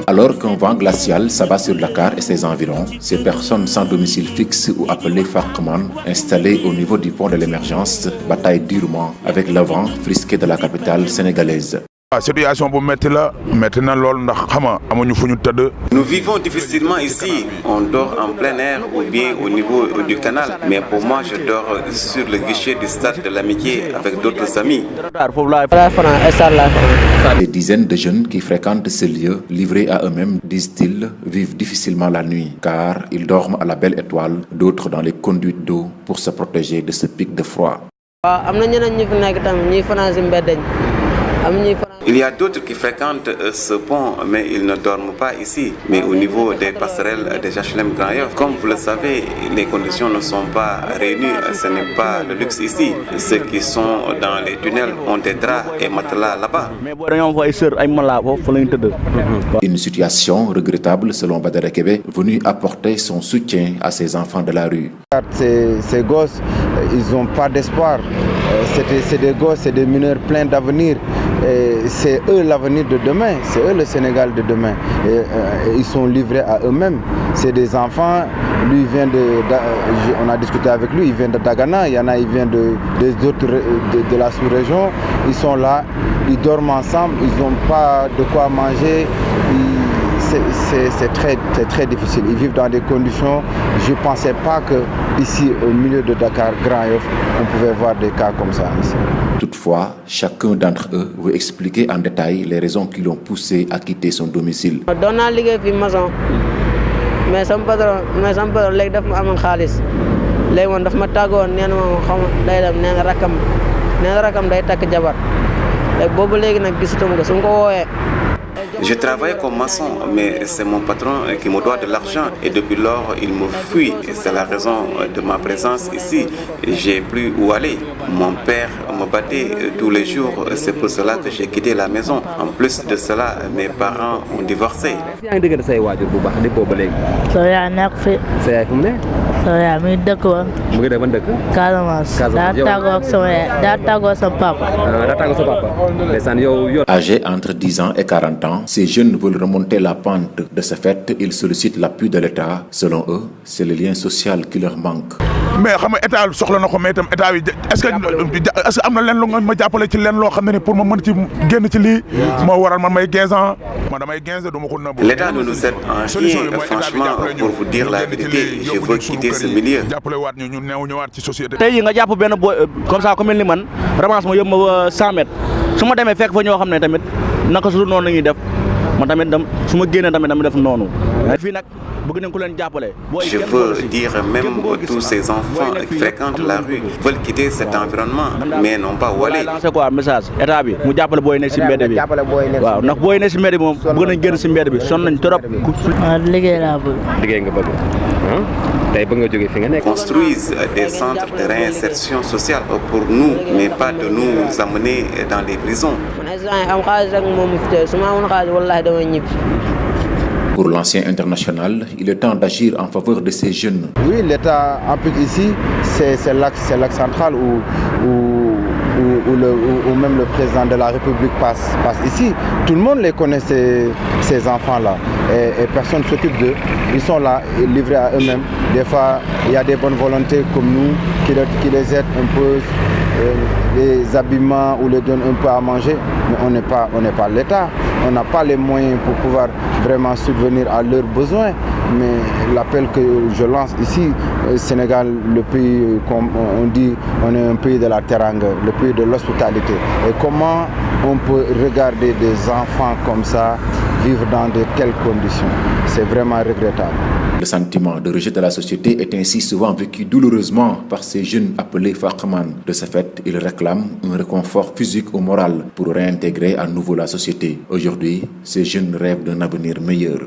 Alors qu'un vent glacial s'abat sur Dakar et ses environs, ces personnes sans domicile fixe ou appelées Farkman, installées au niveau du pont de l'émergence, bataillent durement avec le vent frisqué de la capitale sénégalaise. Nous vivons difficilement ici. On dort en plein air ou bien au niveau du canal. Mais pour moi, je dors sur le guichet du stade de l'Amitié avec d'autres amis. Des dizaines de jeunes qui fréquentent ces lieux, livrés à eux-mêmes, disent-ils, vivent difficilement la nuit, car ils dorment à la belle étoile, d'autres dans les conduites d'eau pour se protéger de ce pic de froid. Il y a d'autres qui fréquentent ce pont, mais ils ne dorment pas ici, mais au niveau des passerelles des HLM Grand Yoff. Comme vous le savez, les conditions ne sont pas réunies, ce n'est pas le luxe ici. Ceux qui sont dans les tunnels ont des draps et matelas là-bas. Une situation regrettable selon Badara Kebe, venu apporter son soutien à ces enfants de la rue. Ces gosses, ils n'ont pas d'espoir. C'est des gosses, c'est des mineurs pleins d'avenir. C'est eux l'avenir de demain, c'est eux le Sénégal de demain. Ils sont livrés à eux-mêmes. C'est des enfants, lui vient on a discuté avec lui, il vient de Dagana, il y en a, il vient de la sous-région. Ils sont là, ils dorment ensemble, ils n'ont pas de quoi manger. C'est très difficile. Ils vivent dans des conditions. Je ne pensais pas qu'ici, au milieu de Dakar, Grand Yoff, on pouvait voir des cas comme ça ici. Toutefois, chacun d'entre eux veut expliquer en détail les raisons qui l'ont poussé à quitter son domicile. Mais sama patron léegi daf ma amoon xaalis léegi woon daf ma tàggoon nee na ma xaw ma day dem nee na rakam day takk jabar léegi boobu léegi nag gisatuma ko su ma ko woowee. Je travaille comme maçon, mais c'est mon patron qui me doit de l'argent et depuis lors il me fuit. C'est la raison de ma présence ici. J'ai plus où aller. Mon père me battait tous les jours, c'est pour cela que j'ai quitté la maison. En plus de cela, mes parents ont divorcé. Âgés entre 10 ans et 40 ans, ces jeunes veulent remonter la pente. De ce fait, ils sollicitent l'appui de l'État. Selon eux, c'est le lien social qui leur manque. Mais est-ce que am na leen lu nga ma jàppale ci leen loo xam ne pour ma mën ci génn ci lii moo waral man may 15 ans man damay 15 duma ko nëbb. L'État ne nous aide en rien. Franchement, pour vous dire la vérité, je veux quitter ce milieu. jàppale waat ñu neew ñëwaat ci société. tey nga jàpp benn boy comme ça comme mel ni man ramasse ma yóbbu ma 100 mètres su ma demee fekk fa ñoo xam ne tamit naka su noonu la ñuy def man tamit su ma génnee tamit dama def noonu fii nag bëgg nañ ko leen jàppale. Je veux dire même tous ces enfants qui fréquentent la rue veulent quitter cet environnement mais n'ont pas où aller. C'est quoi message état bi mu jàppale booy nekk si mbedd bi waaw ndax booy nekk si mbedd bi moom bëgg nañ génn si mbedd bi sonn nañ trop. liggéey laa bëgg. liggéey nga bëgg tey ba nga jógee fi nga nekk. Construisent des centres de réinsertion sociale pour nous mais pas de nous amener dans les prisons. Pour l'ancien international, il est temps d'agir en faveur de ces jeunes. Oui, l'État applique ici, c'est l'axe central où même le président de la République passe ici. Tout le monde les connaît, ces enfants-là. Et personne ne s'occupe d'eux. Ils sont là, livrés à eux-mêmes. Des fois, il y a des bonnes volontés comme nous qui les aident un peu, les habillements ou les donnent un peu à manger. Mais on n'est pas l'État. On n'a pas les moyens pour pouvoir vraiment subvenir à leurs besoins. Mais l'appel que je lance ici, Sénégal, le pays, comme on dit, on est un pays de la teranga, le pays de l'hospitalité. Et comment on peut regarder des enfants comme ça vivre dans de telles conditions? C'est vraiment regrettable. Le sentiment de rejet de la société est ainsi souvent vécu douloureusement par ces jeunes appelés Farkman. De ce fait, ils réclament un réconfort physique ou moral pour réintégrer à nouveau la société. Aujourd'hui, ces jeunes rêvent d'un avenir meilleur.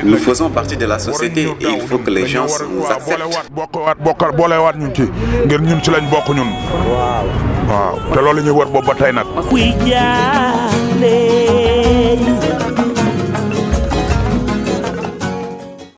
Nous faisons partie de la société et il faut que les gens nous acceptent. waaw te loolu la ñuy wër boobu ba tey nag.